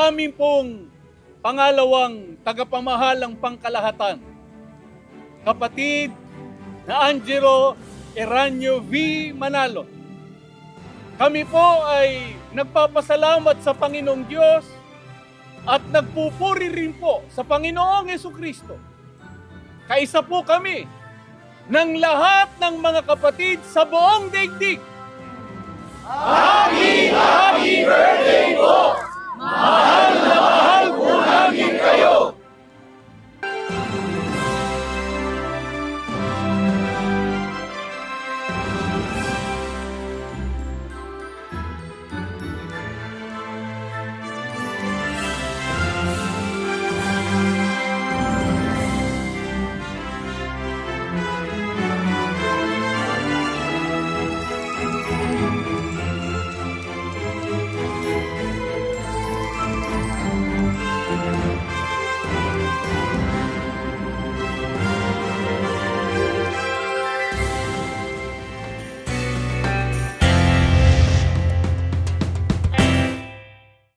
amin pong pangalawang tagapamahalang pangkalahatan, kapatid na Angelo Eranio V. Manalo. Kami po ay nagpapasalamat sa Panginoong Diyos at nagpupuri rin po sa Panginoong Jesucristo. Kaisa po kami ng lahat ng mga kapatid sa buong daigdig. Happy birthday po! Mahal na mahal po namin kayo!